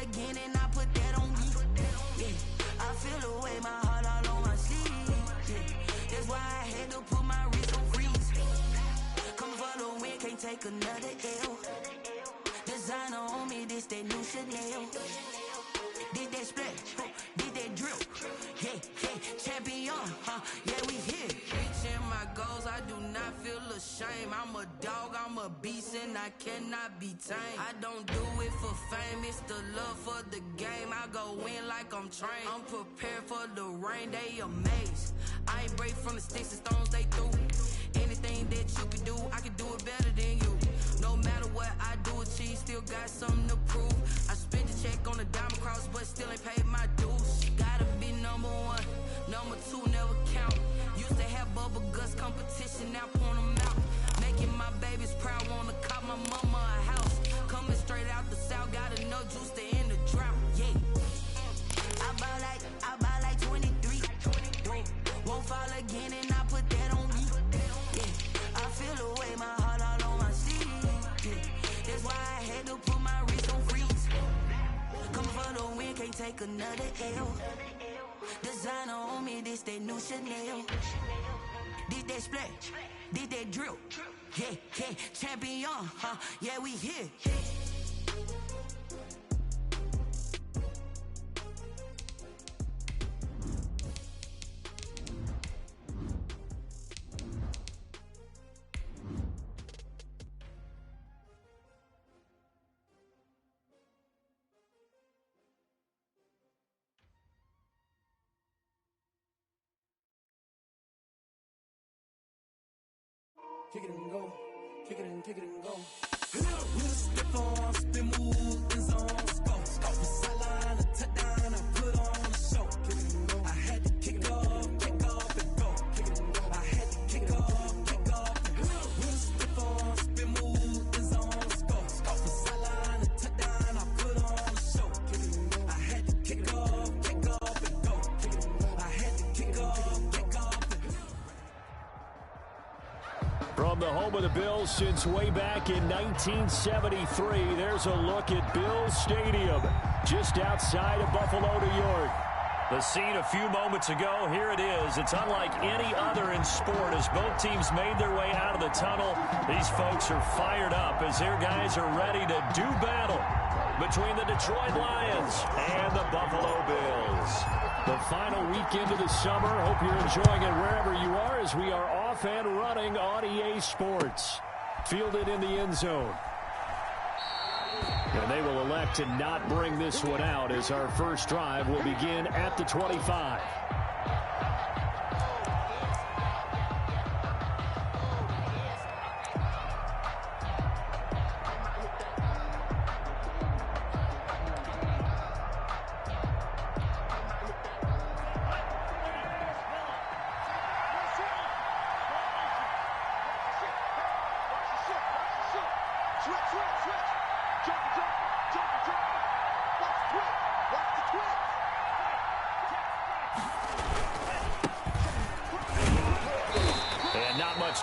again and I put that on me. Yeah, I feel the way, my heart all on my sleeve. Yeah, that's why I had to put my wrist on freeze. Come for the win, can't take another L. Designer on me, this that new Chanel. Did that splash, did that drill. Yeah, champion, yeah, we here. Reaching my goals, I do not feel ashamed. I'm a dog, I'm a beast, and I cannot be tamed. I don't do it for fame, it's the love for the game. I go in like I'm trained. I'm prepared for the rain, they amazed. I ain't break from the sticks and stones they threw. Anything that you can do, I can do it better than you. No matter what I do, achieve, still got something to prove. I spent the check on the diamond cross, but still ain't paid my dues. Gotta be number one, number two never count. Used to have bubble guts competition, now point them out. Making my babies proud, wanna cop my mama a house. Coming straight out the south, got enough juice to end the drought. Yeah, I buy like 23. Won't fall again and I put that on me. Yeah, I feel the way, my heart all on my sleeve. Yeah, that's why I had to put my wrist on freeze. Come for the win, can't take another L. Designer on me, this that new Chanel. Did that splash, did that drill. Yeah, champion, yeah, we here. Kick it and go, kick it and go. With a step on, spin move, in zone, go. Off the sideline, a touchdown, I put on a show. Kick it and go. I had to kick off and go. Kick it and go. I had to kick off and go. With a step on, spin move, in zone, go. Off the sideline, a touchdown, I put on a show. Kick it and go. I had to kick off and go. Kick it and go. I had to kick off and go. From the home of the Bills since way back in 1973, there's a look at Bills Stadium, just outside of Buffalo, New York. The scene a few moments ago, here it is. It's unlike any other in sport as both teams made their way out of the tunnel. These folks are fired up as their guys are ready to do battle between the Detroit Lions and the Buffalo Bills. The final weekend of the summer. Hope you're enjoying it wherever you are as we are off and running on EA Sports. Fielded in the end zone. And they will elect to not bring this one out as our first drive will begin at the 25.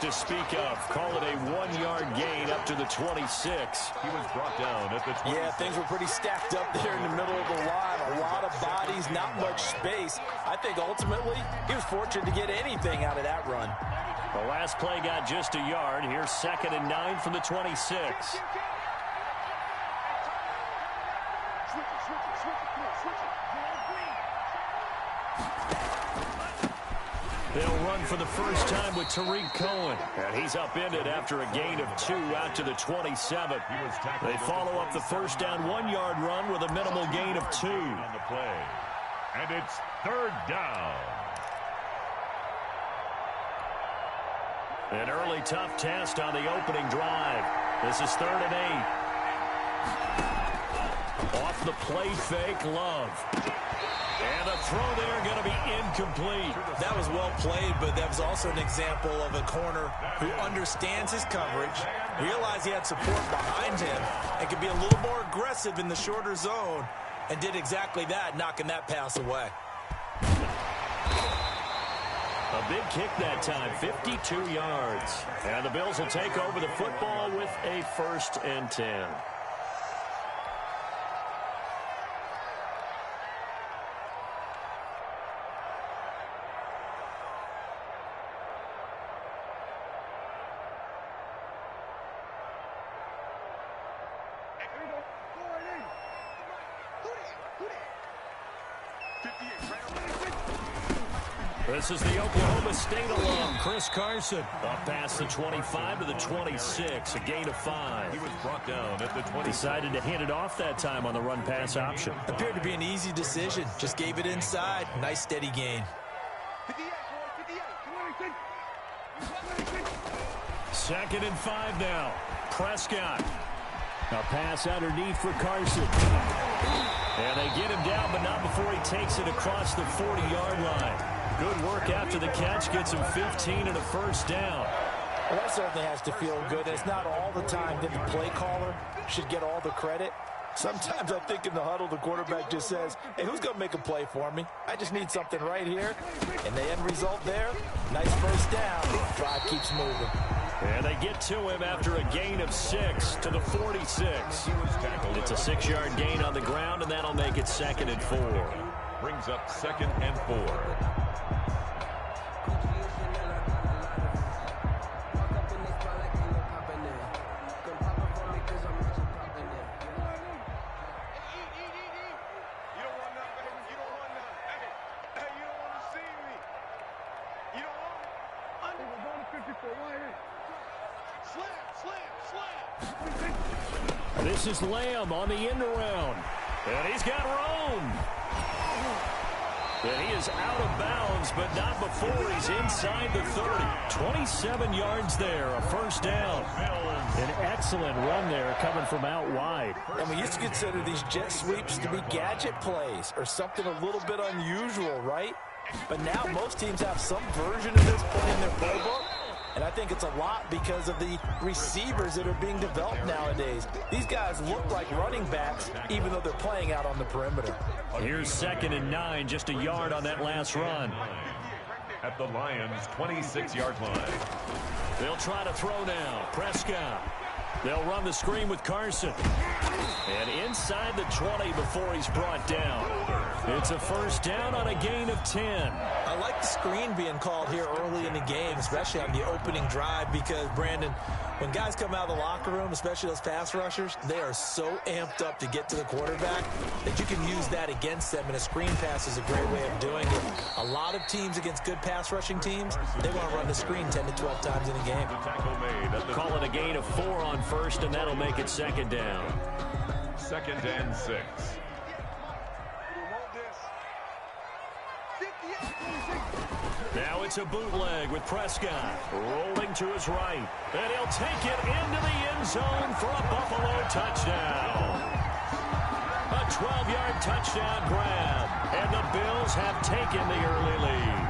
To speak of. Call it a 1-yard gain up to the 26. He was brought down at the 26. Yeah, things were pretty stacked up there in the middle of the line. A lot of bodies, not much space. I think ultimately he was fortunate to get anything out of that run. The last play got just a yard. Here's 2nd and 9 from the 26. They'll run for the first time with Tariq Cohen. And he's upended after a gain of 2 out to the 27. They follow up the first down 1-yard run with a minimal gain of 2. On the play. And it's 3rd down. An early tough test on the opening drive. This is 3rd and 8. Off the play fake, Love. And the throw there going to be incomplete. That was well played, but that was also an example of a corner who understands his coverage, realized he had support behind him, and could be a little more aggressive in the shorter zone, and did exactly that, knocking that pass away. A big kick that time, 52 yards. And the Bills will take over the football with a 1st and 10. This is the Oklahoma State alum, Chris Carson. Up past the 25 to the 26, a gain of 5. He was brought down at the 20. Decided to hand it off that time on the run-pass option. Appeared to be an easy decision. Just gave it inside. Nice steady gain. 2nd and 5 now. Prescott. A pass underneath for Carson. And they get him down, but not before he takes it across the 40-yard line. Good work after the catch. Gets him 15 and a first down. Well, that certainly has to feel good. It's not all the time that the play caller should get all the credit. Sometimes I think in the huddle, the quarterback just says, hey, who's going to make a play for me? I just need something right here. And the end result there, nice first down. Drive keeps moving. And they get to him after a gain of 6 to the 46. It's a 6-yard gain on the ground, and that'll make it 2nd and 4. Brings up 2nd and 4. This is Lamb on the end around. And he's got room. And he is out of bounds, but not before he's inside the 30. 27 yards there, a first down. An excellent run there coming from out wide. And we used to consider these jet sweeps to be gadget plays or something a little bit unusual, right? But now most teams have some version of this play in their playbook. And I think it's a lot because of the receivers that are being developed nowadays. These guys look like running backs, even though they're playing out on the perimeter. Here's 2nd and 9, just a yard on that last run. At the Lions' 26-yard line. They'll try to throw now. Prescott. They'll run the screen with Carson. And inside the 20 before he's brought down. It's a first down on a gain of 10. I like the screen being called here early in the game, especially on the opening drive, because, Brandon, when guys come out of the locker room, especially those pass rushers, they are so amped up to get to the quarterback that you can use that against them, and a screen pass is a great way of doing it. A lot of teams against good pass rushing teams, they want to run the screen 10 to 12 times in a game. Call it a gain of 4 on first, and that'll make it 2nd down. 2nd and 6. Now it's a bootleg with Prescott rolling to his right. And he'll take it into the end zone for a Buffalo touchdown. A 12-yard touchdown grab. And the Bills have taken the early lead.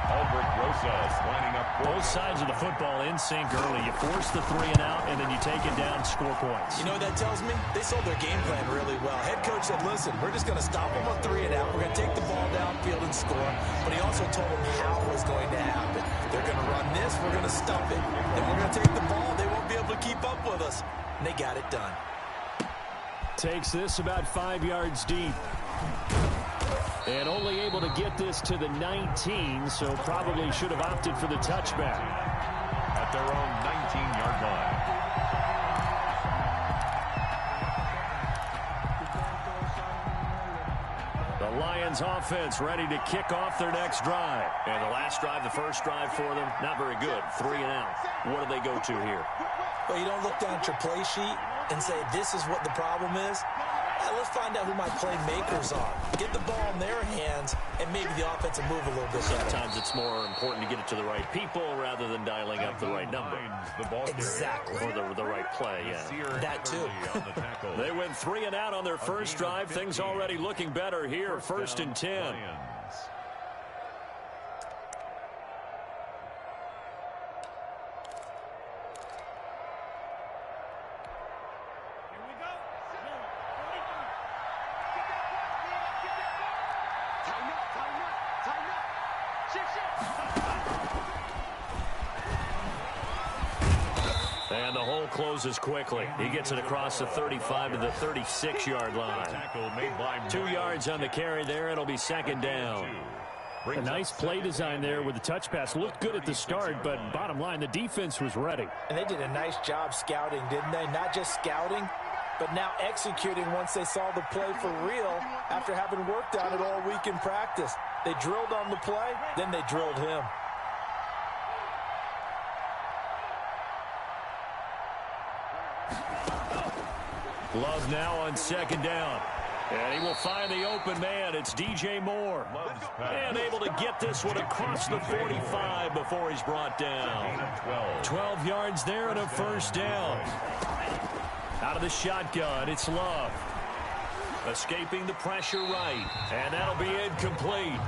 Albert Rosas lining up. Both sides of the football in sync early. You force the 3 and out, and then you take it down, score points. You know what that tells me? They sold their game plan really well. Head coach said, listen, we're just going to stop them on 3 and out. We're going to take the ball downfield and score. But he also told them how it was going to happen. They're going to run this. We're going to stop it. Then we're going to take the ball. They won't be able to keep up with us. And they got it done. Takes this about 5 yards deep. And only able to get this to the 19, so probably should have opted for the touchback. At their own 19-yard line. The Lions offense ready to kick off their next drive. And the last drive, the first drive for them, not very good. 3 and out. What do they go to here? Well, you don't look down at your play sheet and say, this is what the problem is. Let's find out who my playmakers are. Get the ball in their hands, and maybe the offense will move a little bit better. Sometimes it's more important to get it to the right people rather than dialing up the right number. Exactly. Or the right play, yeah. That too. They went 3 and out on their first drive. Things already looking better here. 1st and 10. And the hole closes quickly. He gets it across the 35 to the 36-yard line. 2 yards on the carry there. It'll be 2nd down. A nice play design there with the touch pass. Looked good at the start, but bottom line, the defense was ready. And they did a nice job scouting, didn't they? Not just scouting, but now executing once they saw the play for real after having worked on it all week in practice. They drilled on the play, then they drilled him. Love now on second down. And he will find the open man. It's DJ Moore. And able to get this one across the 45 before he's brought down. 12 yards there and a first down. Out of the shotgun, it's Love. Escaping the pressure right. And that'll be incomplete.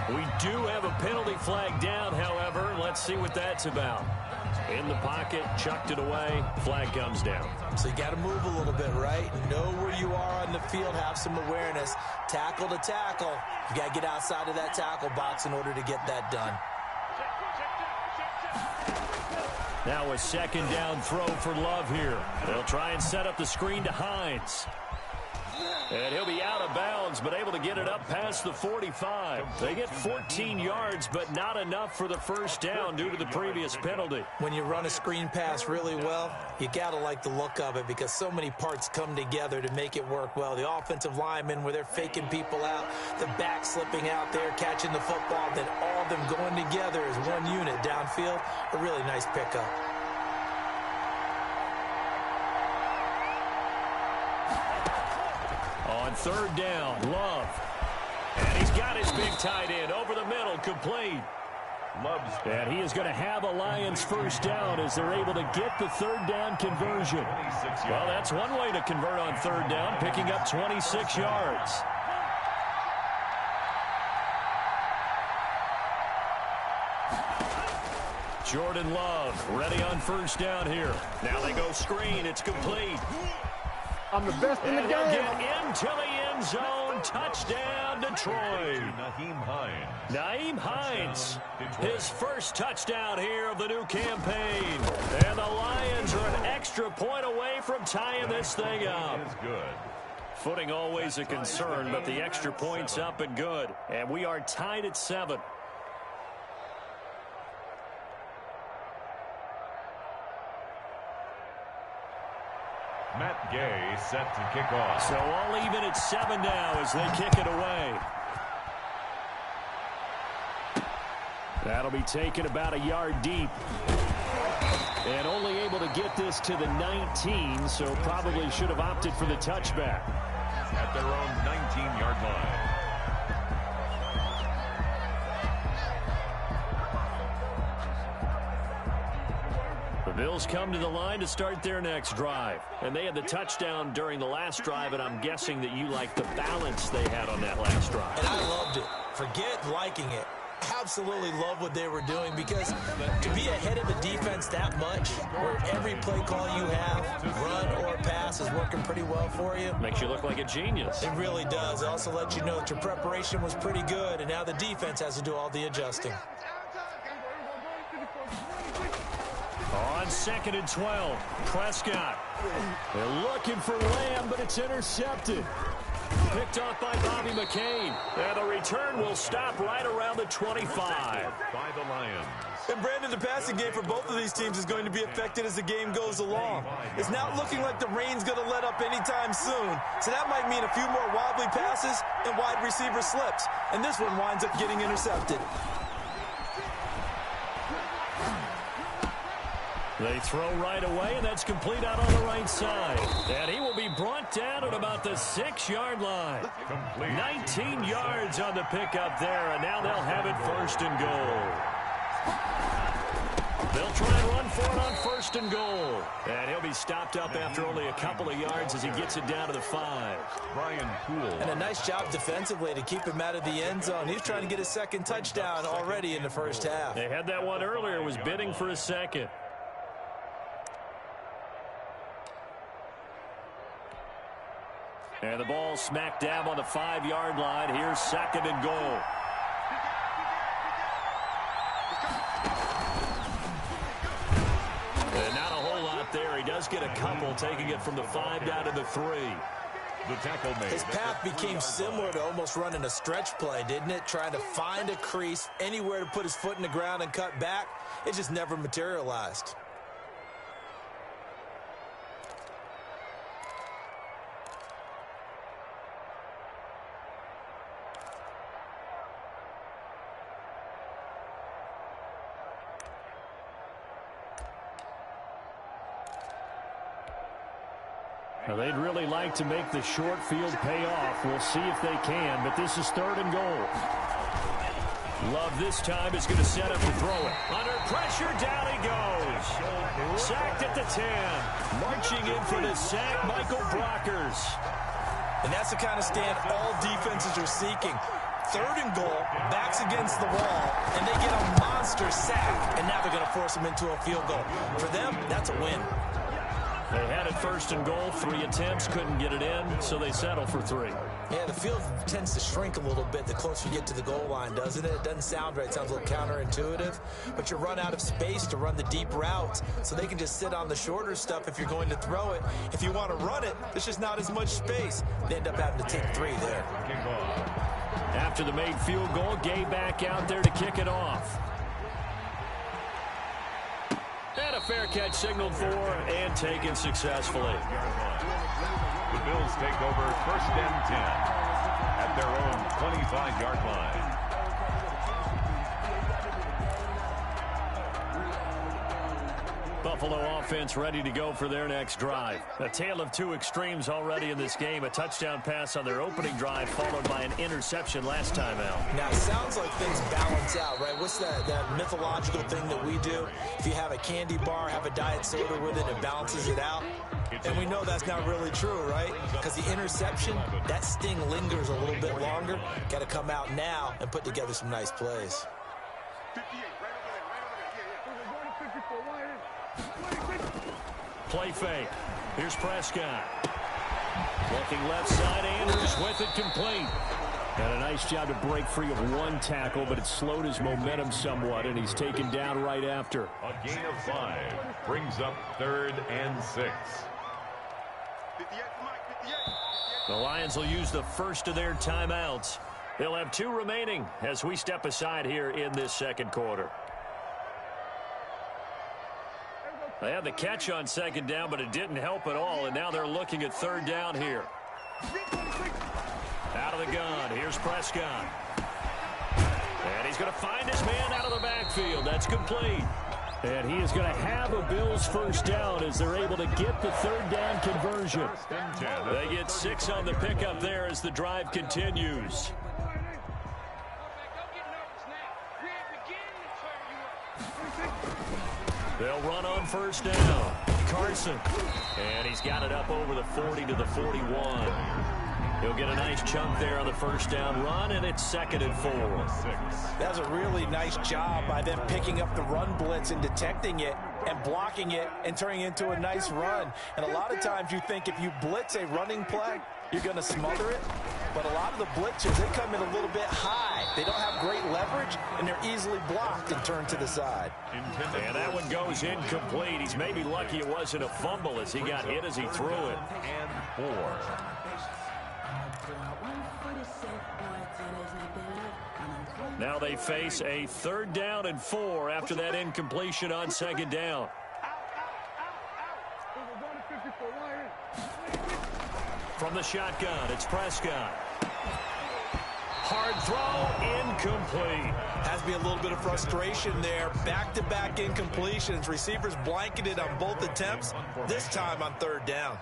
We do have a penalty flag down, however. Let's see what that's about. In the pocket, chucked it away, flag comes down. So you got to move a little bit, right? Know where you are on the field, have some awareness. Tackle to tackle. You got to get outside of that tackle box in order to get that done. Now a second down throw for Love here. They'll try and set up the screen to Hines. And he'll be out of bounds, but able to get it up past the 45. They get 14 yards, but not enough for the first down due to the previous penalty. When you run a screen pass really well, you got to like the look of it because so many parts come together to make it work well. The offensive linemen, where they're faking people out, the back slipping out there, catching the football, then all of them going together as one unit downfield. A really nice pickup. On third down, Love. And he's got his big tight end over the middle, complete. And he is going to have a Lions first down as they're able to get the third down conversion. Well, that's one way to convert on third down, picking up 26 yards. Jordan Love ready on first down here. Now they go screen. It's complete. I'm the best in the game. Get into the end zone. Touchdown, Detroit. Nyheim Hines, his first touchdown here of the new campaign. And the Lions are an extra point away from tying this thing up. Footing always a concern, but the extra point's up and good. And we are tied at 7. Matt Gay set to kick off. So all even at 7 now as they kick it away. That'll be taken about a yard deep. And only able to get this to the 19, so probably should have opted for the touchback. At their own 19-yard line. The Bills come to the line to start their next drive. And they had the touchdown during the last drive, and I'm guessing that you like the balance they had on that last drive. And I loved it. Forget liking it. Absolutely love what they were doing because to be ahead of the defense that much, where every play call you have, run or pass, is working pretty well for you. Makes you look like a genius. It really does. It also lets you know that your preparation was pretty good, and now the defense has to do all the adjusting. On 2nd and 12, Prescott. They're looking for Lamb, but it's intercepted. Picked off by Bobby McCain. And the return will stop right around the 25. By the Lions. And Brandon, the passing game for both of these teams is going to be affected as the game goes along. It's not looking like the rain's going to let up anytime soon. So that might mean a few more wobbly passes and wide receiver slips. And this one winds up getting intercepted. They throw right away, and that's complete out on the right side. And he will be brought down at about the 6-yard line. Complete. 19 yards on the pickup there, and now they'll have it 1st and goal. They'll try and run for it on 1st and goal. And he'll be stopped up after only a couple of yards as he gets it down to the 5. Brian Poole. And a nice job defensively to keep him out of the end zone. He's trying to get his second touchdown already in the first half. They had that one earlier, was bidding for a second. And the ball smack dab on the 5-yard line. Here's 2nd and goal. And not a whole lot there. He does get a couple, taking it from the 5 down to the 3. The tackle made. His path became similar to almost running a stretch play, didn't it? Trying to find a crease, anywhere to put his foot in the ground and cut back. It just never materialized. Well, they'd really like to make the short field pay off. We'll see if they can, but this is 3rd and goal. Love this time is going to set up to throw it. Under pressure, down he goes. Sacked at the 10. Marching in for the sack, Michael Brockers. And that's the kind of stand all defenses are seeking. 3rd and goal, backs against the wall, and they get a monster sack, and now they're going to force them into a field goal. For them, that's a win. They had it 1st and goal, 3 attempts, couldn't get it in, so they settle for 3. Yeah, the field tends to shrink a little bit the closer you get to the goal line, doesn't it? It doesn't sound right. It sounds a little counterintuitive, but you run out of space to run the deep routes, so they can just sit on the shorter stuff if you're going to throw it. If you want to run it, there's just not as much space. They end up having to take 3 there. After the made field goal, Gay back out there to kick it off. And a fair catch signaled for and taken successfully. The Bills take over 1st and 10 at their own 25-yard line. Buffalo offense ready to go for their next drive. A tale of 2 extremes already in this game. A touchdown pass on their opening drive followed by an interception last time out. Now, it sounds like things balance out, right? What's that mythological thing that we do? If you have a candy bar, have a diet soda with it, it balances it out. And we know that's not really true, right? Because the interception, that sting lingers a little bit longer. Got to come out now and put together some nice plays. Play fake. Here's Prescott. Looking left side, Andrews with it complete. And a nice job to break free of 1 tackle, but it slowed his momentum somewhat, and he's taken down right after. A gain of 5 brings up 3rd and 6. The Lions will use the first of their timeouts. They'll have 2 remaining as we step aside here in this 2nd quarter. They had the catch on 2nd down, but it didn't help at all, and now they're looking at 3rd down here. Out of the gun, here's Prescott. And he's going to find his man out of the backfield. That's complete. And he is going to have a Bills 1st down as they're able to get the 3rd down conversion. They get 6 on the pickup there as the drive continues. They'll run on 1st down. Carson. And he's got it up over the 40 to the 41. He'll get a nice chunk there on the 1st down run, and it's 2nd and 4. That was a really nice job by them picking up the run blitz and detecting it and blocking it and turning it into a nice run. And a lot of times you think if you blitz a running play, you're going to smother it. But a lot of the blitzers, they come in a little bit high. They don't have great leverage, and they're easily blocked and turned to the side. And that one goes incomplete. He's maybe lucky it wasn't a fumble as he got hit as he threw it. And 4. Now they face a 3rd down and 4 after that incompletion on 2nd down. From the shotgun, it's Prescott. Hard throw, incomplete. Has to be a little bit of frustration there. Back-to-back incompletions. Receivers blanketed on both attempts, this time on 3rd down.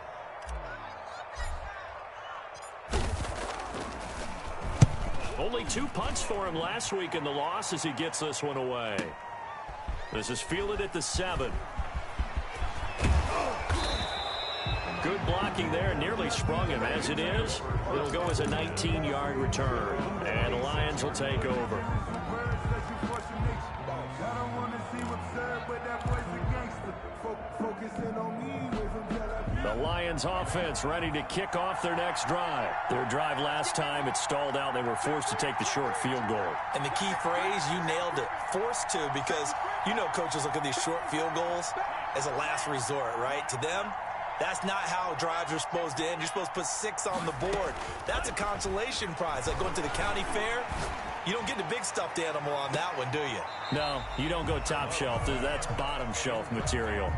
Only 2 punts for him last week in the loss as he gets this one away. This is fielded at the 7. Good blocking there, nearly sprung him. As it is, it'll go as a 19-yard return. And the Lions will take over. The Lions offense ready to kick off their next drive. Their drive last time, it stalled out. They were forced to take the short field goal. And the key phrase, you nailed it, forced to, because you know coaches look at these short field goals as a last resort, right? To them, that's not how drives are supposed to end. You're supposed to put 6 on the board. That's a consolation prize. Like going to the county fair, you don't get the big stuffed animal on that one, do you? No, you don't go top shelf. That's bottom shelf material.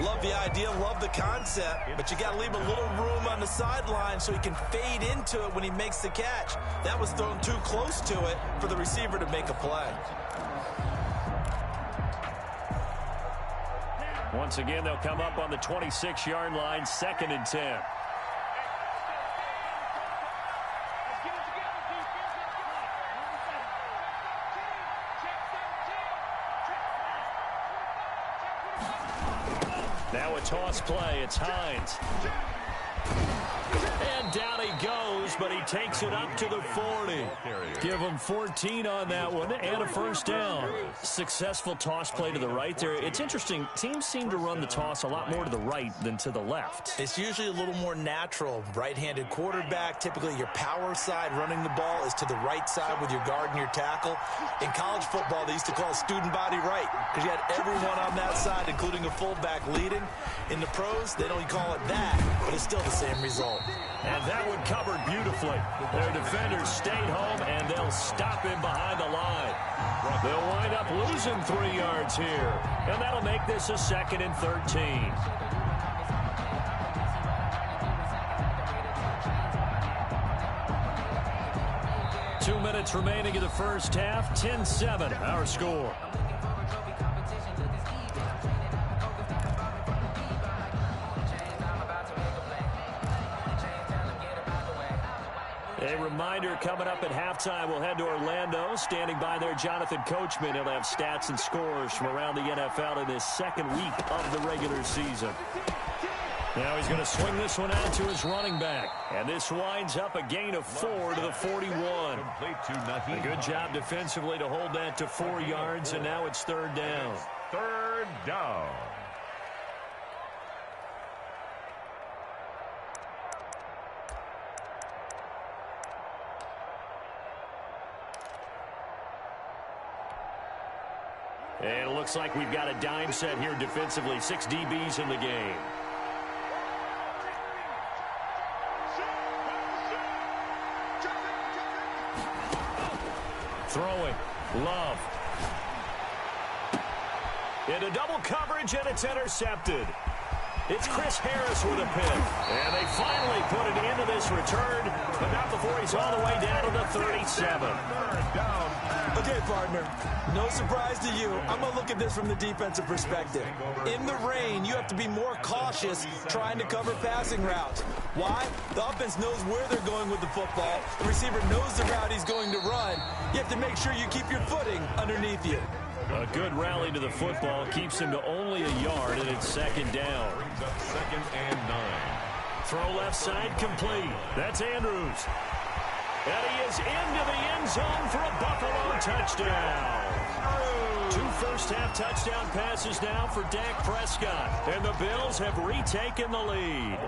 Love the idea, love the concept, but you got to leave a little room on the sideline so he can fade into it when he makes the catch. That was thrown too close to it for the receiver to make a play. Once again, they'll come up on the 26-yard line, 2nd and 10. Now a toss play. It's Hines. And down he goes, but he takes it up to the 40. Give him 14 on that one and a first down. Successful toss play to the right there. It's interesting. Teams seem to run the toss a lot more to the right than to the left. It's usually a little more natural. Right-handed quarterback, typically your power side running the ball is to the right side with your guard and your tackle. In college football, they used to call student body right because you had everyone on that side, including a fullback leading. In the pros, they don't call it that, but it's still the same result. And that one covered beautifully. Their defenders stayed home, and they'll stop him behind the line. They'll wind up losing 3 yards here, and that'll make this a 2nd and 13. Two minutes remaining in the first half, 10-7, our score. A reminder, coming up at halftime, we'll head to Orlando. Standing by there, Jonathan Coachman. He'll have stats and scores from around the NFL in his 2nd week of the regular season. Now he's going to swing this one out to his running back. And this winds up a gain of 4 to the 41. A good job defensively to hold that to 4 yards, and now it's 3rd down. 3rd down. And it looks like we've got a dime set here defensively. 6 DBs in the game. Throwing. Love. Into double coverage, and it's intercepted. It's Chris Harris with a pick. And they finally put it into this return, but not before he's all the way down to the 37. Okay, partner, no surprise to you. I'm going to look at this from the defensive perspective. In the rain, you have to be more cautious trying to cover passing routes. Why? The offense knows where they're going with the football. The receiver knows the route he's going to run. You have to make sure you keep your footing underneath you. A good rally to the football keeps him to only a yard, and it's 2nd down. Brings up 2nd and 9. Throw left side complete. That's Andrews. And he is into the end zone for a Buffalo touchdown. 2 first-half touchdown passes now for Dak Prescott. And the Bills have retaken the lead.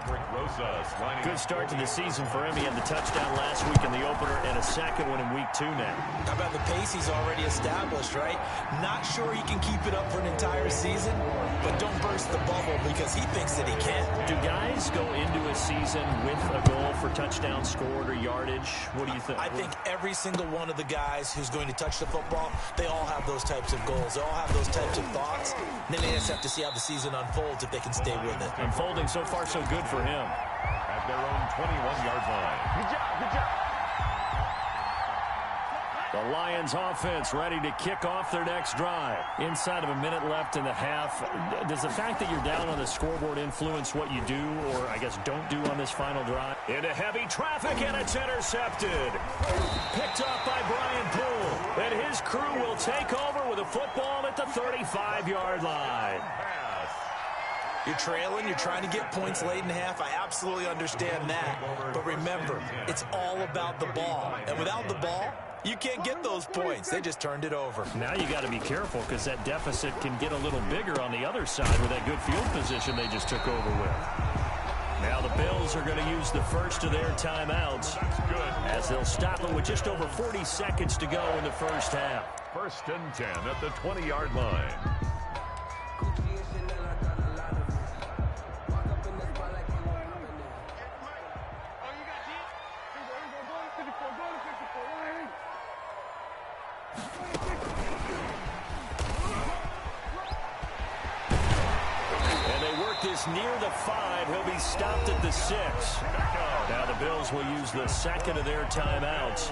Good start to the season for him. He had the touchdown last week in the opener and a 2nd one in week 2 now. How about the pace he's already established, right? Not sure he can keep it up for an entire season, but don't burst the bubble because he thinks that he can. Do guys go into a season with a goal for touchdown scored or yardage? What do you think? I think every single one of the guys who's going to touch the football, they all have those types of goals. They all have those types of thoughts. And then they just have to see how the season unfolds if they can stay with it. Unfolding so far so good for him. At their own 21-yard line. Good job, good job. The Lions offense ready to kick off their next drive. Inside of a minute left in the half. Does the fact that you're down on the scoreboard influence what you do or, I guess, don't do on this final drive? Into heavy traffic, and it's intercepted. Picked off by Brian Poole. And his crew will take over with a football at the 35-yard line. You're trailing, you're trying to get points late in half. I absolutely understand that. But remember, it's all about the ball. And without the ball, you can't get those points. They just turned it over. Now you got to be careful because that deficit can get a little bigger on the other side with that good field position they just took over with. Now the Bills are going to use the first of their timeouts as they'll stop it with just over 40 seconds to go in the first half. 1st and 10 at the 20-yard line. Near the 5, he'll be stopped at the 6. Now the Bills will use the 2nd of their timeouts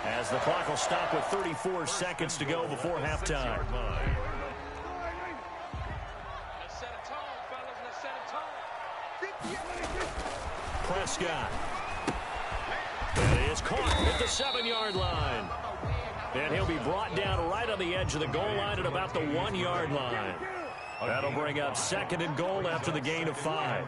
as the clock will stop with 34 seconds to go before halftime. Prescott. And he is caught at the 7-yard line. And he'll be brought down right on the edge of the goal line at about the 1-yard line. That'll bring up 2nd and goal after the gain of 5.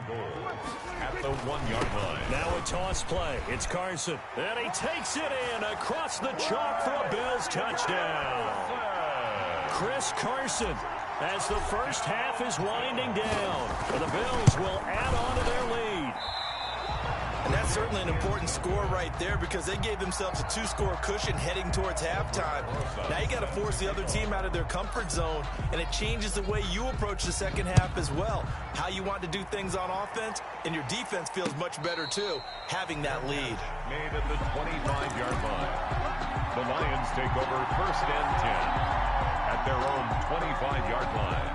At the 1-yard line. Now a toss play. It's Carson. And he takes it in across the chalk for a Bills touchdown. Chris Carson, as the first half is winding down. And the Bills will add on to their lead. And that's certainly an important score right there because they gave themselves a 2-score cushion heading towards halftime. Now you got to force the other team out of their comfort zone, and it changes the way you approach the second half as well. How you want to do things on offense, and your defense feels much better too, having that lead. Made at the 25-yard line. The Lions take over 1st and 10 at their own 25-yard line.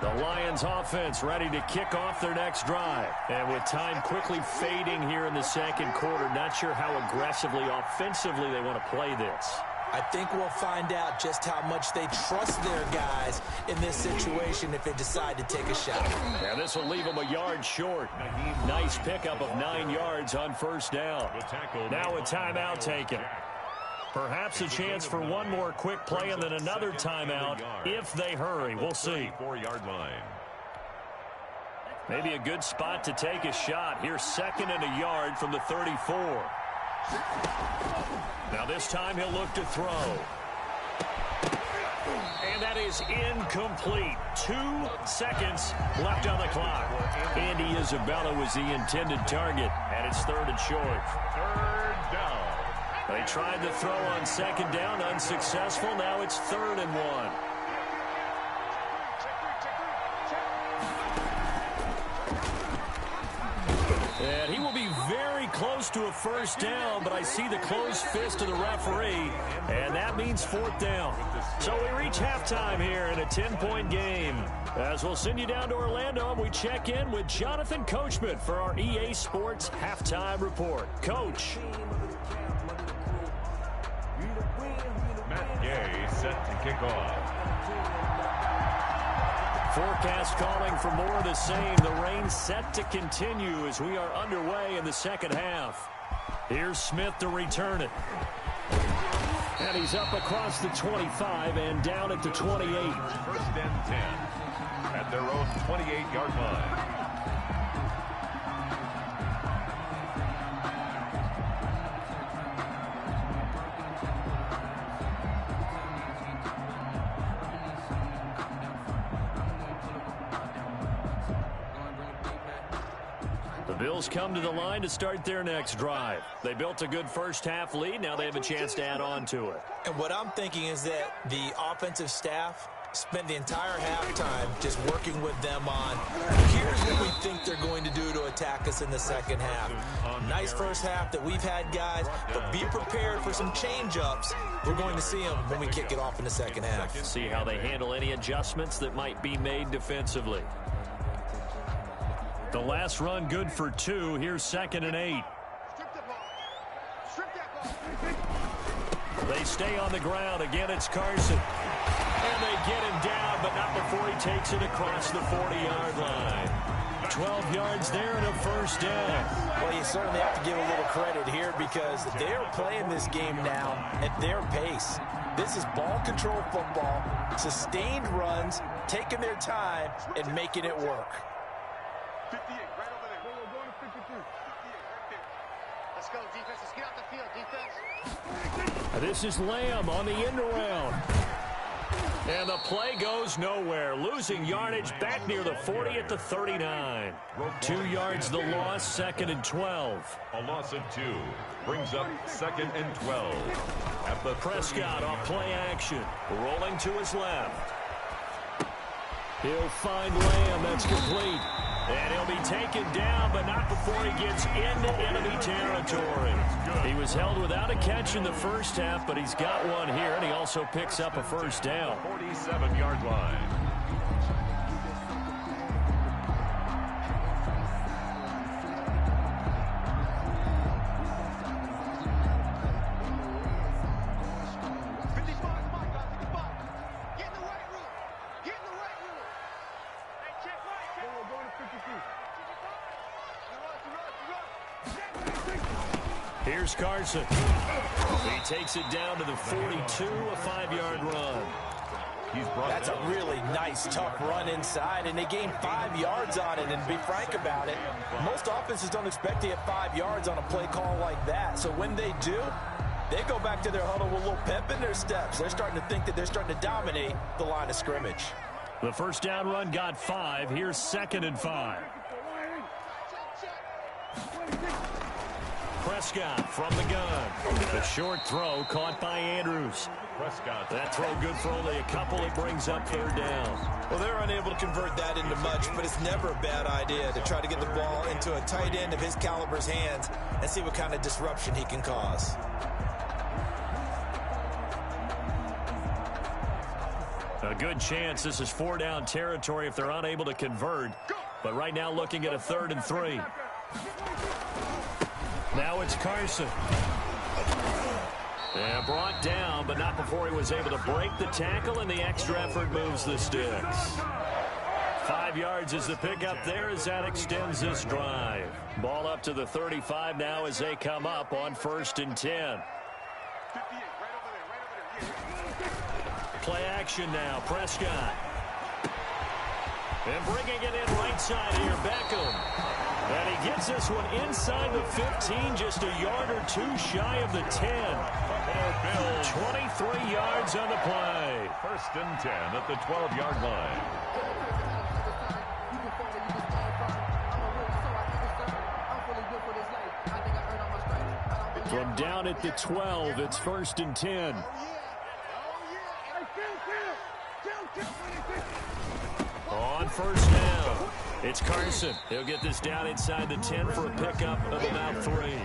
The Lions offense ready to kick off their next drive. And with time quickly fading here in the second quarter, not sure how aggressively, offensively they want to play this. I think we'll find out just how much they trust their guys in this situation if they decide to take a shot. And this will leave them a yard short. Nice pickup of 9 yards on 1st down. Now a timeout taken. Perhaps a chance for one more quick play and then another timeout if they hurry. We'll see. 4-yard line. Maybe a good spot to take a shot. Here's 2nd and a yard from the 34. Now this time he'll look to throw. And that is incomplete. 2 seconds left on the clock. Andy Isabella was the intended target, and it's 3rd and short. 3rd down. They tried to throw on 2nd down, unsuccessful. Now it's 3rd and 1. And he will be very close to a 1st down, but I see the closed fist of the referee, and that means 4th down. So we reach halftime here in a 10-point game. As we'll send you down to Orlando, and we check in with Jonathan Coachman for our EA Sports Halftime Report. Coach. Matt Gay set to kick off. Forecast calling for more of the same. The rain set to continue as we are underway in the second half. Here's Smith to return it. And he's up across the 25 and down at the 28. 1st and 10 at their own 28-yard line. Bills come to the line to start their next drive. They built a good first half lead. Now they have a chance to add on to it. And what I'm thinking is that the offensive staff spent the entire halftime just working with them on, here's what we think they're going to do to attack us in the second half. Nice first half that we've had, guys, but be prepared for some change-ups. We're going to see them when we kick it off in the second half. See how they handle any adjustments that might be made defensively. The last run good for 2. Here's 2nd and 8. They stay on the ground. Again, it's Carson. And they get him down, but not before he takes it across the 40-yard line. 12 yards there and a 1st down. Well, you certainly have to give a little credit here because they're playing this game now at their pace. This is ball control football, sustained runs, taking their time, and making it work. 58, right over there. We're going to 52. 58, right there. Let's go, defense. Let's get out the field, defense. This is Lamb on the end around. And the play goes nowhere. Losing yardage back near the 40 at the 39. 2 yards the loss, 2nd and 12. A loss of 2 brings up 2nd and 12. At the Prescott off play action. Rolling to his left. He'll find Lamb. That's complete. And he'll be taken down, but not before he gets into enemy territory. He was held without a catch in the first half, but he's got one here, and he also picks up a 1st down. 47-yard line. Here's Carson. He takes it down to the 42, a 5-yard run. That's a really nice, tough run inside, and they gained 5 yards on it. And to be frank about it, most offenses don't expect to get 5 yards on a play call like that. So when they do, they go back to their huddle with a little pep in their steps. They're starting to think that they're starting to dominate the line of scrimmage. The first down run got 5. Here's 2nd and 5. Prescott from the gun. The short throw caught by Andrews. Prescott. That throw good for only a couple. It brings up 3rd down. Well, they're unable to convert that into much, but it's never a bad idea to try to get the ball into a tight end of his caliber's hands and see what kind of disruption he can cause. A good chance this is 4-down territory if they're unable to convert. But right now looking at a 3rd and 3. Now it's Carson. Yeah, brought down, but not before he was able to break the tackle, and the extra effort moves the sticks. 5 yards is the pickup there as that extends this drive. Ball up to the 35 now as they come up on 1st and 10. Play action now, Prescott. And bringing it in right side here, Beckham. And he gets this one inside the 15, just a yard or 2 shy of the 10. 23 yards on the play. 1st and 10 at the 12-yard line. From down at the 12, it's 1st and 10. On 1st down, it's Carson. He'll get this down inside the 10 for a pickup of about 3.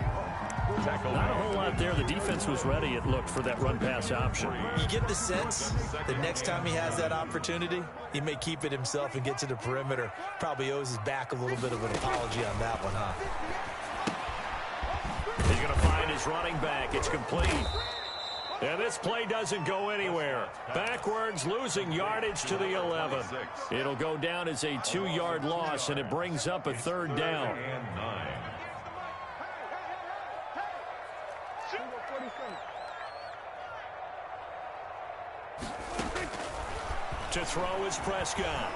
Not a whole lot there. The defense was ready, it looked, for that run-pass option. You get the sense that next time he has that opportunity, he may keep it himself and get to the perimeter. Probably owes his back a little bit of an apology on that one, huh? He's going to find his running back. It's complete. And this play doesn't go anywhere. Backwards, losing yardage to the 11. It'll go down as a 2-yard loss, and it brings up a 3rd down. To throw is Prescott.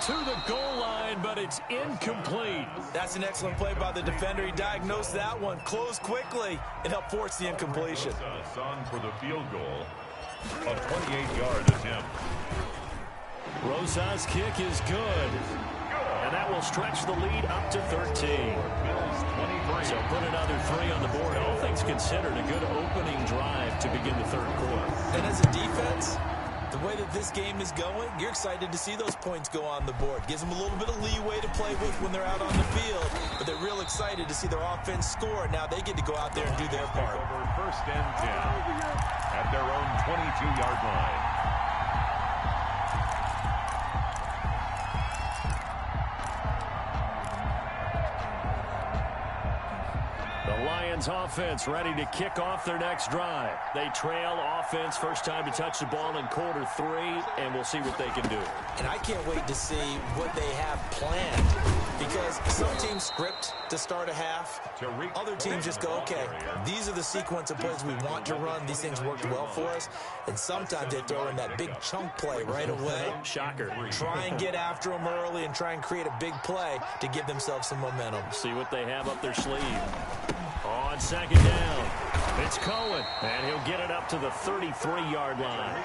To the goal line, but it's incomplete. That's an excellent play by the defender. He diagnosed that one, closed quickly, and helped force the incompletion. Song for the field goal. A 28-yard attempt. Rosa's kick is good. And that will stretch the lead up to 13. So put another 3 on the board. All things considered, a good opening drive to begin the 3rd quarter. And as a defense, the way that this game is going, you're excited to see those points go on the board. Gives them a little bit of leeway to play with when they're out on the field, but they're real excited to see their offense score. Now they get to go out there and do their part. Over 1st and 10 at their own 22-yard line. The Lions offense ready to kick off their next drive. They trail offense, first time to touch the ball in quarter 3, and we'll see what they can do. And I can't wait to see what they have planned, because some teams script to start a half. Other teams just go, okay, these are the sequence of plays we want to run. These things worked well for us. And sometimes they throw in that big chunk play right away. Shocker. Try and get after them early and try and create a big play to give themselves some momentum. See what they have up their sleeve. On 2nd down, it's Cohen, and he'll get it up to the 33-yard line.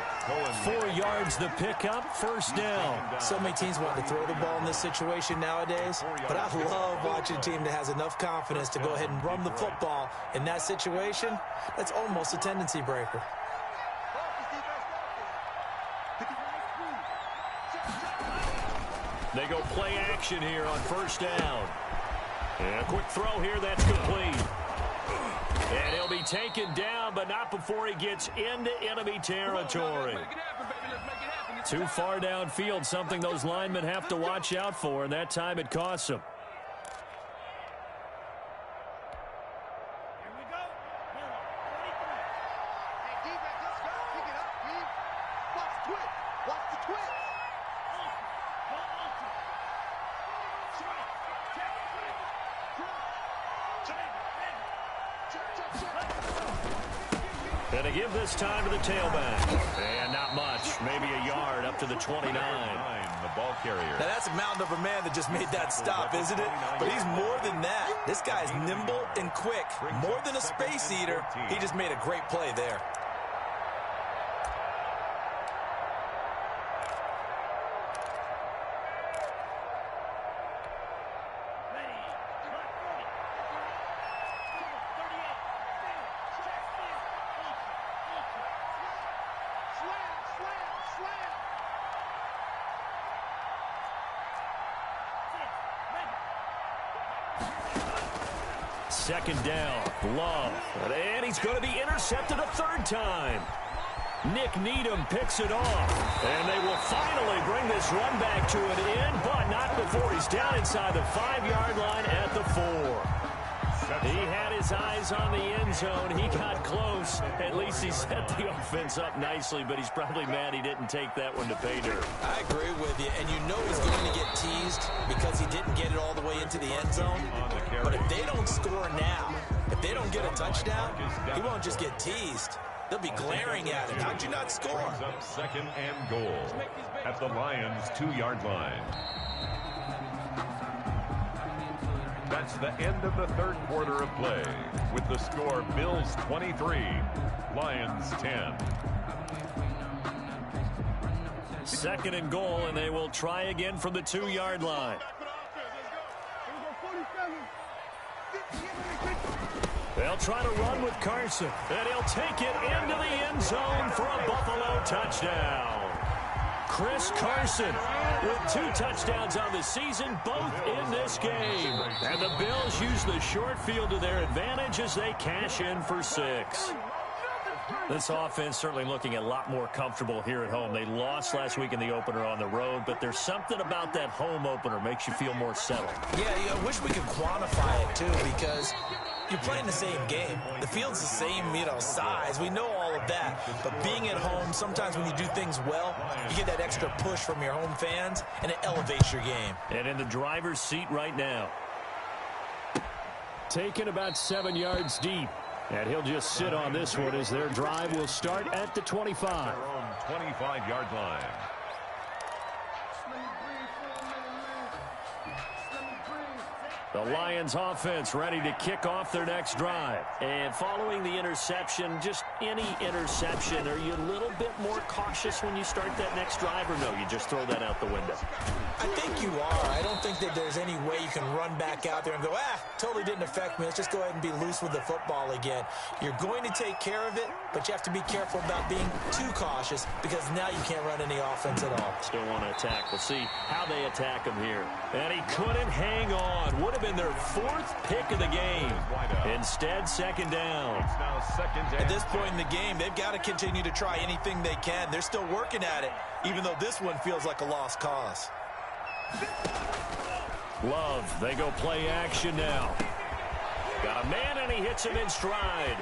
4 yards the pickup, 1st down. So many teams want to throw the ball in this situation nowadays, but I love watching a team that has enough confidence to go ahead and run the football. In that situation, that's almost a tendency breaker. They go play action here on 1st down. And a quick throw here, that's complete. And he'll be taken down, but not before he gets into enemy territory. Too far downfield, something those linemen have to watch out for, and that time it costs them. And to give this time to the tailback. And not much. Maybe a yard up to the 29. The ball carrier. Now, that's a mountain of a man that just made that stop, isn't it? But he's more than that. This guy's nimble and quick. More than a space eater. He just made a great play there. Second down, Love, and he's going to be intercepted a third time. Nick Needham picks it off, and they will finally bring this run back to an end, but not before he's down inside the 5-yard line at the 4. He had his eyes on the end zone. He got close. At least he set the offense up nicely, but he's probably mad he didn't take that one to pay dirt. I agree with you, and you know he's going to get teased because he didn't get it all the way into the end zone. But if they don't score now, if they don't get a touchdown, he won't just get teased. They'll be glaring at him. How'd you not score? Up second and goal at the Lions' 2-yard line. That's the end of the third quarter of play. With the score, Bills 23, Lions 10. Second and goal, and they will try again from the 2-yard line. They'll try to run with Carson, and he'll take it into the end zone for a Buffalo touchdown. Chris Carson with 2 touchdowns on the season, both in this game. And the Bills use the short field to their advantage as they cash in for 6. This offense certainly looking a lot more comfortable here at home. They lost last week in the opener on the road, but there's something about that home opener makes you feel more settled. Yeah, I wish we could quantify it, too, because you're playing the same game. The field's the same, size. We know all of that. But being at home, sometimes when you do things well, you get that extra push from your home fans, and it elevates your game. And in the driver's seat right now. Taken about 7 yards deep. And he'll just sit on this one as their drive will start at the 25. Their own 25-yard line. The Lions offense ready to kick off their next drive. And following the interception, just any interception, are you a little bit more cautious when you start that next drive, or no, you just throw that out the window? I think you are. I don't think that there's any way you can run back out there and go, totally didn't affect me. Let's just go ahead and be loose with the football again. You're going to take care of it, but you have to be careful about being too cautious because now you can't run any offense at all. Still want to attack. We'll see how they attack him here. And he couldn't hang on. Would have been their 4th pick of the game. Instead, second down. At this point in the game, they've got to continue to try anything they can. They're still working at it, even though this one feels like a lost cause. Love, they go play action now. Got a man, and he hits him in stride.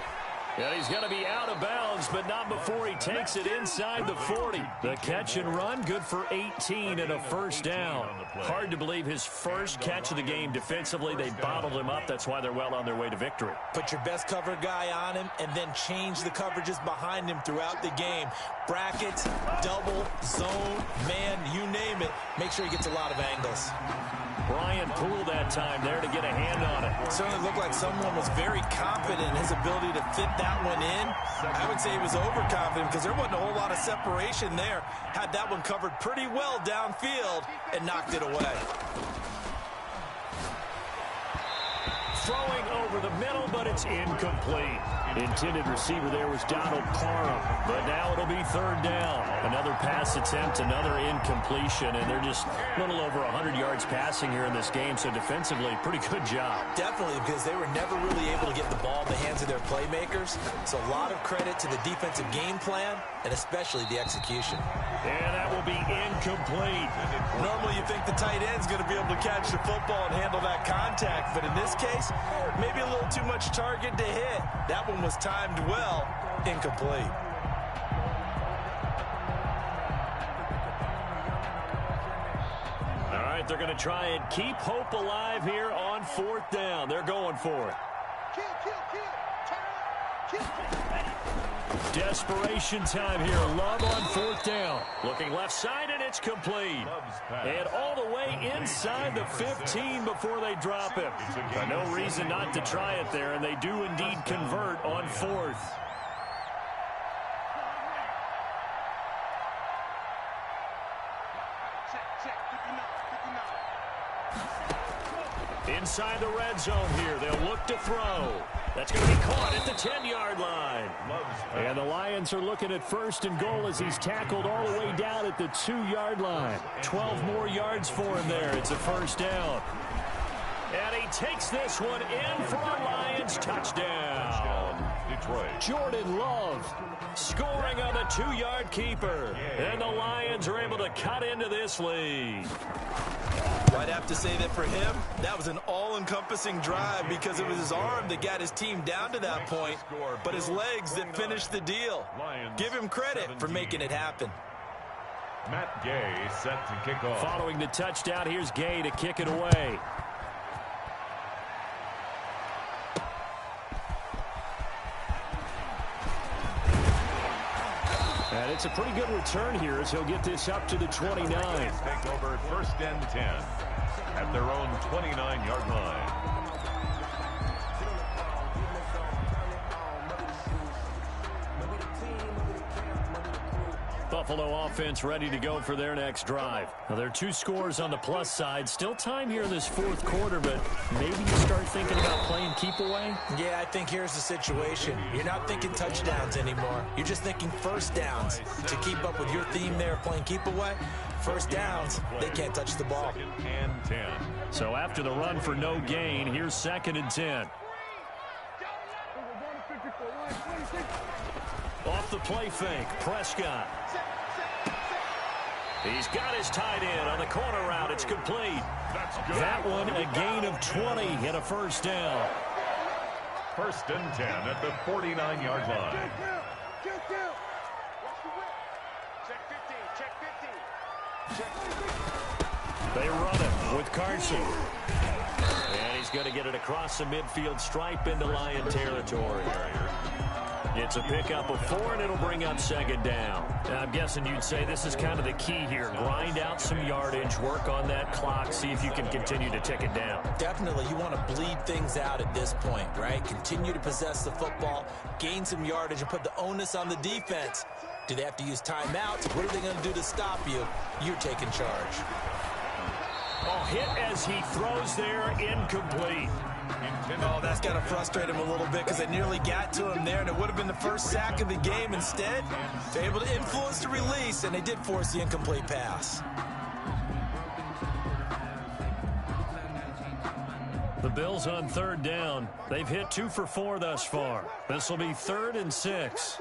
And he's going to be out of bounds, but not before he takes it inside the 40. The catch and run, good for 18 and a first down. Hard to believe his first catch of the game defensively. They bottled him up. That's why they're well on their way to victory. Put your best cover guy on him and then change the coverages behind him throughout the game. Brackets, double, zone, man, you name it. Make sure he gets a lot of angles. Brian Poole that time there to get a hand on it. It certainly looked like someone was very confident in his ability to fit that one in. I would say he was overconfident because there wasn't a whole lot of separation there. Had that one covered pretty well downfield and knocked it away. Throwing over the middle, but it's incomplete. Intended receiver there was Donald Parham, but now it'll be third down. Another pass attempt, another incompletion, and they're just a little over 100 yards passing here in this game, so defensively, pretty good job. Definitely, because they were never really able to get the ball in the hands of their playmakers, so a lot of credit to the defensive game plan, and especially the execution. And that will be incomplete. Normally you think the tight end's going to be able to catch the football and handle that contact, but in this case, maybe a little too much target to hit. That one was timed well, incomplete. All right, they're going to try and keep hope alive here on 4th down. They're going for it. Desperation time here. Love on fourth down. Looking left side, and it's complete. And all the way inside the 15 before they drop him. But no reason not to try it there, and they do indeed convert on fourth. Inside the red zone here. They'll look to throw. That's going to be caught at the 10-yard line. And the Lions are looking at first and goal as he's tackled all the way down at the 2-yard line. 12 more yards for him there. It's a first down. And he takes this one in for a Lions touchdown. Detroit. Jordan Love scoring on the 2-yard keeper. And the Lions are able to cut into this lead. I'd have to say that for him, that was an all-encompassing drive because it was his arm that got his team down to that point, but his legs that finished the deal. Give him credit for making it happen. Matt Gay set to kick off. Following the touchdown, here's Gay to kick it away. And it's a pretty good return here as he'll get this up to the 29. Take over first and 10 at their own 29-yard line. Buffalo offense ready to go for their next drive. Now, there are 2 scores on the plus side. Still time here in this fourth quarter, but maybe you start thinking about playing keep away? Yeah, I think here's the situation. You're not thinking touchdowns anymore. You're just thinking first downs. To keep up with your theme there of playing keep away, first downs, they can't touch the ball. Second and 10. So after the run for no gain, here's 2nd and 10. Off the play fake, Prescott. He's got his tight end on the corner route. It's complete. That one a gain of 20 and a first down. First and 10 at the 49-yard line. They run it with Carson. And he's going to get it across the midfield stripe into Lion territory. It's a pickup of 4, and it'll bring up 2nd down. Now, I'm guessing you'd say this is kind of the key here. Grind out some yardage, work on that clock, see if you can continue to tick it down. Definitely, you want to bleed things out at this point, right? Continue to possess the football, gain some yardage, and put the onus on the defense. Do they have to use timeouts? What are they going to do to stop you? You're taking charge. Oh, hit as he throws there, incomplete. Oh, that's got to frustrate him a little bit because they nearly got to him there, and it would have been the first sack of the game. Instead, they're able to influence the release, and they did force the incomplete pass. The Bills on 3rd down. They've hit 2 for 4 thus far. This will be 3rd and 6.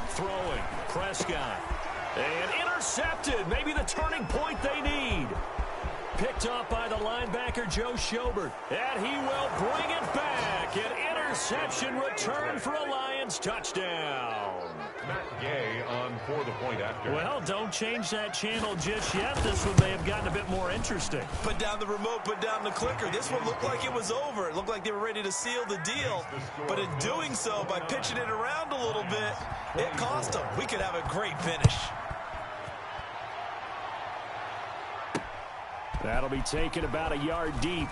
Throwing, Prescott. And intercepted. Maybe the turning point they need. Picked up by the linebacker, Joe Schobert. And he will bring it back. An interception return for a Lions touchdown. Matt Gay on for the point after. Well, don't change that channel just yet. This one may have gotten a bit more interesting. Put down the remote, put down the clicker. This one looked like it was over. It looked like they were ready to seal the deal. But in doing so, by pitching it around a little bit, it cost them. We could have a great finish. That'll be taken about a yard deep.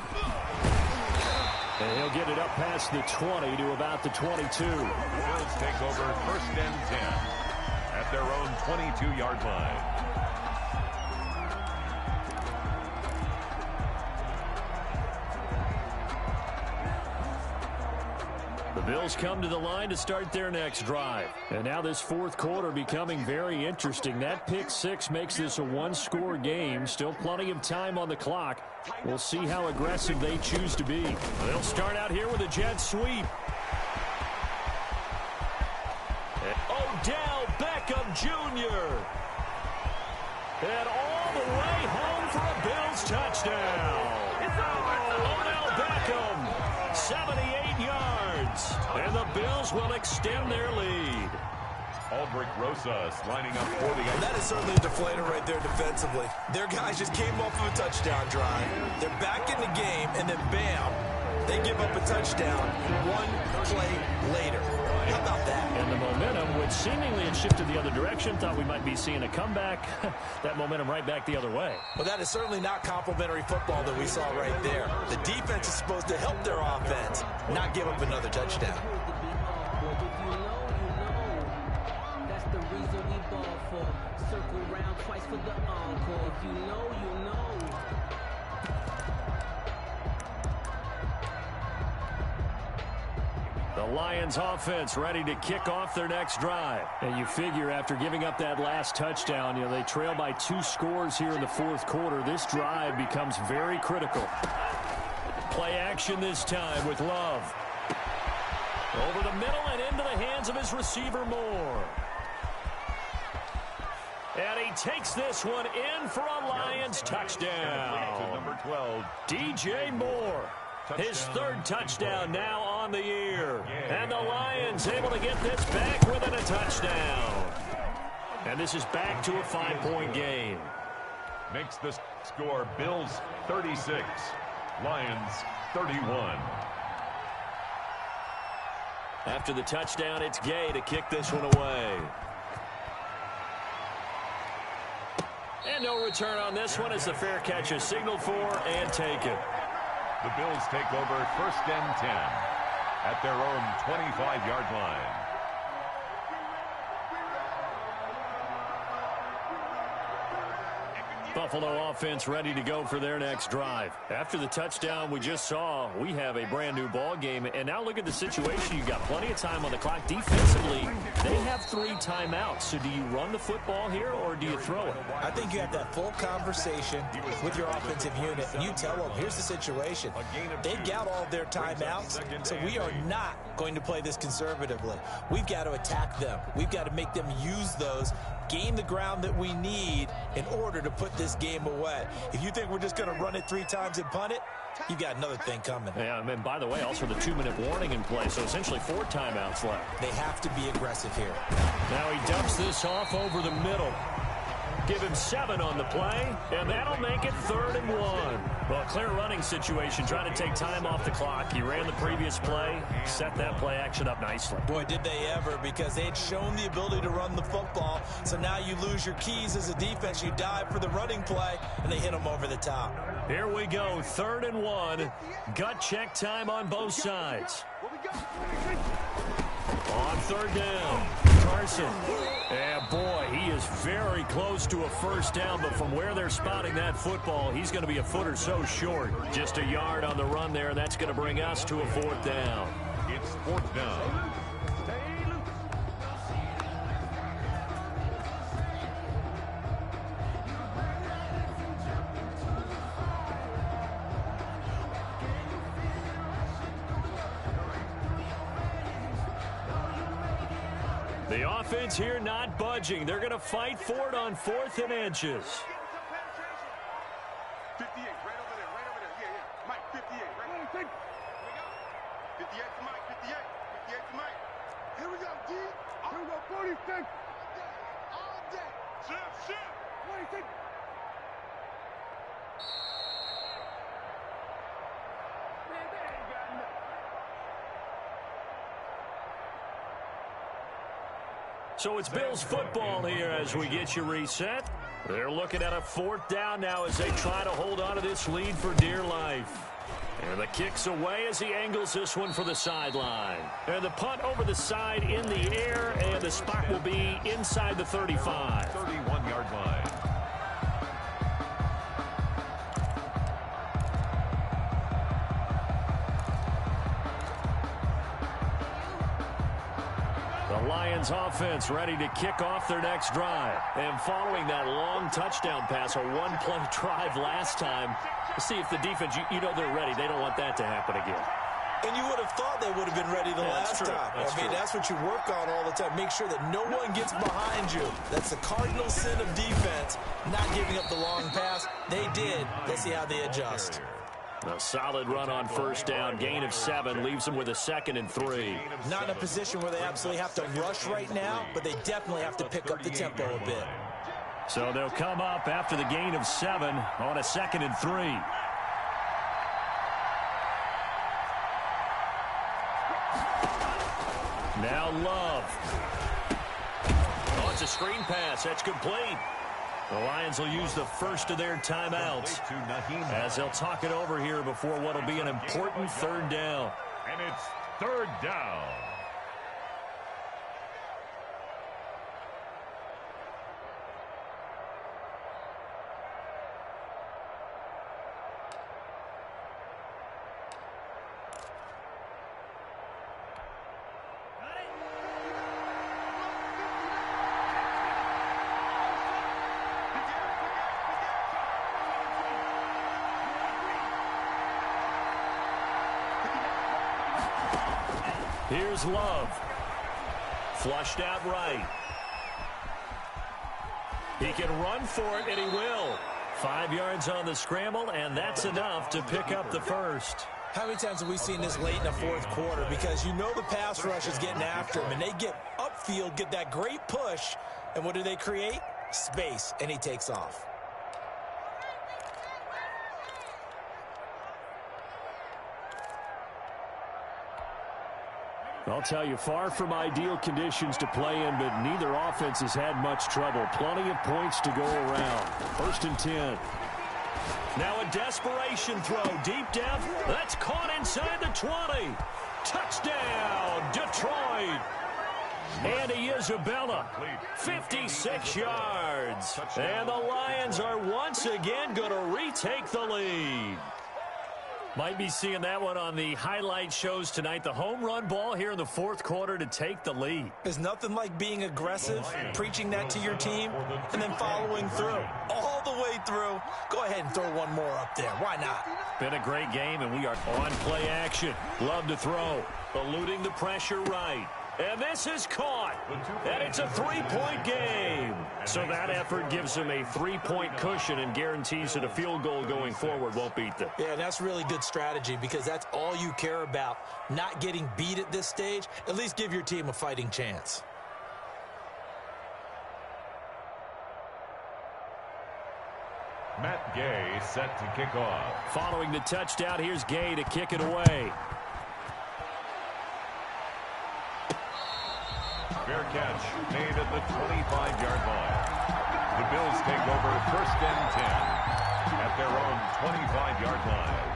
And he'll get it up past the 20 to about the 22. Bills take over first and 10 at their own 22-yard line. The Bills come to the line to start their next drive. And now this fourth quarter becoming very interesting. That pick 6 makes this a 1-score game. Still plenty of time on the clock. We'll see how aggressive they choose to be. They'll start out here with a jet sweep. Odell Beckham Jr. And all the way home for a Bills touchdown. Odell Beckham, 78 yards. And the Bills will extend their lead. Aldrich Rosas lining up for the end. That is certainly a deflator right there defensively. Their guys just came off of a touchdown drive. They're back in the game, and then bam, they give up a touchdown 1 play later. How about that? And the momentum, which seemingly had shifted the other direction, thought we might be seeing a comeback. That momentum right back the other way. Well, that is certainly not complimentary football that we saw right there. The defense is supposed to help their offense, not give up another touchdown. That's the reason we ball for. Circle round twice for the encore. If you know, you know. The Lions offense ready to kick off their next drive. And you figure after giving up that last touchdown, they trail by 2 scores here in the fourth quarter. This drive becomes very critical. Play action this time with Love. Over the middle and into the hands of his receiver, Moore. And he takes this one in for a Lions touchdown. To number 12. DJ Moore. His third touchdown now on the year. And the Lions able to get this back within a touchdown. And this is back to a 5-point game. Makes the score Bills 36, Lions 31. After the touchdown, it's Gay to kick this one away. And no return on this one as the fair catch is signaled for and taken. The Bills take over 1st and 10 at their own 25-yard line. Buffalo offense ready to go for their next drive. After the touchdown we just saw, we have a brand new ball game. And now look at the situation. You've got plenty of time on the clock. Defensively, they have 3 timeouts. So do you run the football here or do you throw it? I think you have that full conversation with your offensive unit, and you tell them, here's the situation. They've got all of their timeouts, so we are not going to play this conservatively. We've got to attack them. We've got to make them use those, gain the ground that we need in order to put this game away. If you think we're just going to run it 3 times and punt it, you've got another thing coming. Yeah, and by the way, also the 2-minute warning in play, so essentially 4 timeouts left. They have to be aggressive here. Now he dumps this off over the middle. Give him 7 on the play, and that'll make it 3rd and 1. Well, clear running situation, trying to take time off the clock. He ran the previous play, set that play action up nicely. Boy, did they ever, because they had shown the ability to run the football. So now you lose your keys as a defense. You dive for the running play, and they hit them over the top. Here we go, 3rd and 1. Gut check time on both sides. On 3rd down, Carson. And boy, he is very close to a first down, but from where they're spotting that football, he's going to be a foot or so short. Just a yard on the run there, and that's going to bring us to a 4th down. It's 4th down. The offense here not budging. They're going to fight for it on 4th and inches. 58, right over there, right over there. Yeah. Mike, 58, right over there. Here we go. 58 to Mike, 58. 58 to Mike. Here we go, D. Here we go, 46. All day. Shift. 46. Man, they ain't got nothing. So it's Bills football here as we get you reset. They're looking at a 4th down now as they try to hold on to this lead for dear life. And the kick's away as he angles this one for the sideline. And the punt over the side in the air, and the spot will be inside the 35. 31-yard line. The Lions offense ready to kick off their next drive. And following that long touchdown pass, a 1-play drive last time, see if the defense, you know they're ready. They don't want that to happen again. And you would have thought they would have been ready the last time. That's what you work on all the time. Make sure that no one gets behind you. That's the cardinal sin of defense, not giving up the long pass. They did. Let's see how they adjust. A solid run on 1st down. Gain of 7 leaves them with a 2nd and 3. Not in a position where they absolutely have to rush right now, but they definitely have to pick up the tempo a bit. So they'll come up after the gain of 7 on a 2nd and 3. Now Love. Oh, it's a screen pass. That's complete. The Lions will use the first of their timeouts as they'll talk it over here before what will be an important third down. And it's third down. Here's Love. Flushed out right. He can run for it, and he will. 5 yards on the scramble, and that's enough to pick up the first. How many times have we seen this late in the fourth quarter? Because you know the pass rush is getting after him, and they get upfield, get that great push, and what do they create? Space, and he takes off. I'll tell you, far from ideal conditions to play in, but neither offense has had much trouble. Plenty of points to go around. 1st and 10. Now a desperation throw deep down. That's caught inside the 20. Touchdown, Detroit. Andy Isabella, 56 yards. And the Lions are once again going to retake the lead. Might be seeing that one on the highlight shows tonight. The home run ball here in the fourth quarter to take the lead. There's nothing like being aggressive, preaching that to your team, and then following through. All the way through. Go ahead and throw one more up there. Why not? Been a great game, and we are on play action. Love to throw. Eluding the pressure right. And this is caught. And it's a 3-point game. So that effort gives him a 3-point cushion and guarantees that a field goal going forward won't beat them. Yeah, that's really good strategy because that's all you care about. Not getting beat at this stage. At least give your team a fighting chance. Matt Gay set to kick off. Following the touchdown, here's Gay to kick it away. Fair catch made at the 25-yard line. The Bills take over 1st and 10 at their own 25-yard line.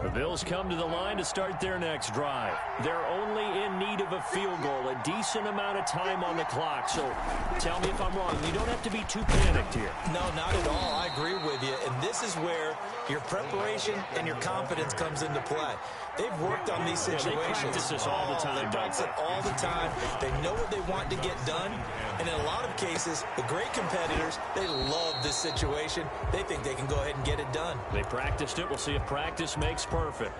The Bills come to the line to start their next drive. They're only in need of a field goal, a decent amount of time on the clock. So tell me if I'm wrong. You don't have to be too panicked here. No, not at all. I agree with you. And this is where your preparation and your confidence comes into play. They've worked on these situations. They practice this all the time. They practice it all the time. They know what they want to get done. And in a lot of cases, the great competitors, they love this situation. They think they can go ahead and get it done. They practiced it. We'll see if practice makes perfect.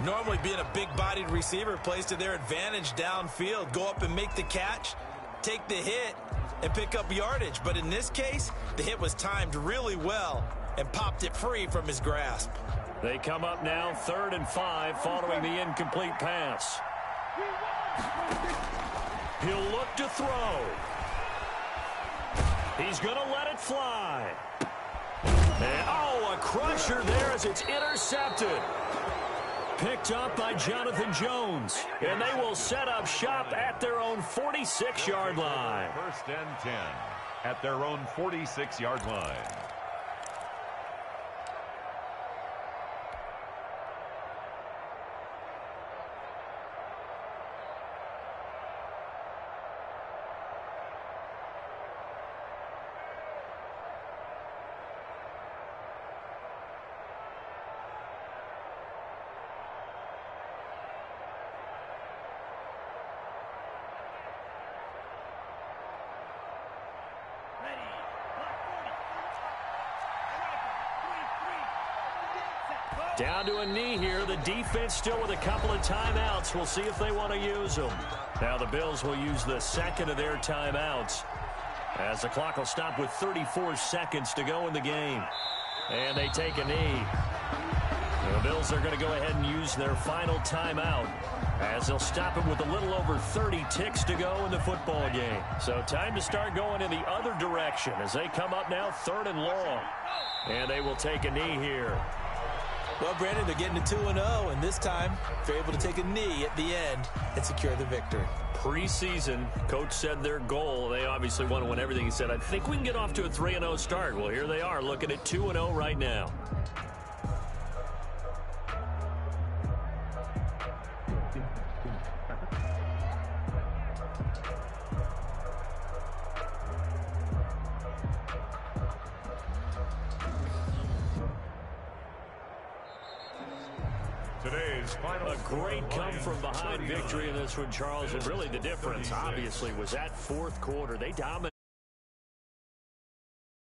Normally being a big-bodied receiver plays to their advantage downfield. Go up and make the catch, take the hit, and pick up yardage. But in this case, the hit was timed really well and popped it free from his grasp. They come up now 3rd and 5 following the incomplete pass. He'll look to throw. He's going to let it fly. And, oh, a crusher there as it's intercepted. Picked up by Jonathan Jones. And they will set up shop at their own 46-yard line. 1st and 10 at their own 46-yard line. Down to a knee here. The defense still with a couple of timeouts. We'll see if they want to use them. Now the Bills will use the second of their timeouts as the clock will stop with 34 seconds to go in the game. And they take a knee. The Bills are going to go ahead and use their final timeout as they'll stop it with a little over 30 ticks to go in the football game. So time to start going in the other direction as they come up now 3rd and long. And they will take a knee here. Well, Brandon, they're getting to 2-0, and this time they're able to take a knee at the end and secure the victory. Preseason, coach said their goal, they obviously want to win everything. He said, I think we can get off to a 3-0 start. Well, here they are looking at 2-0 right now. A great come-from-behind victory in this one, Charles. And really the difference, obviously, was that fourth quarter. They dominated.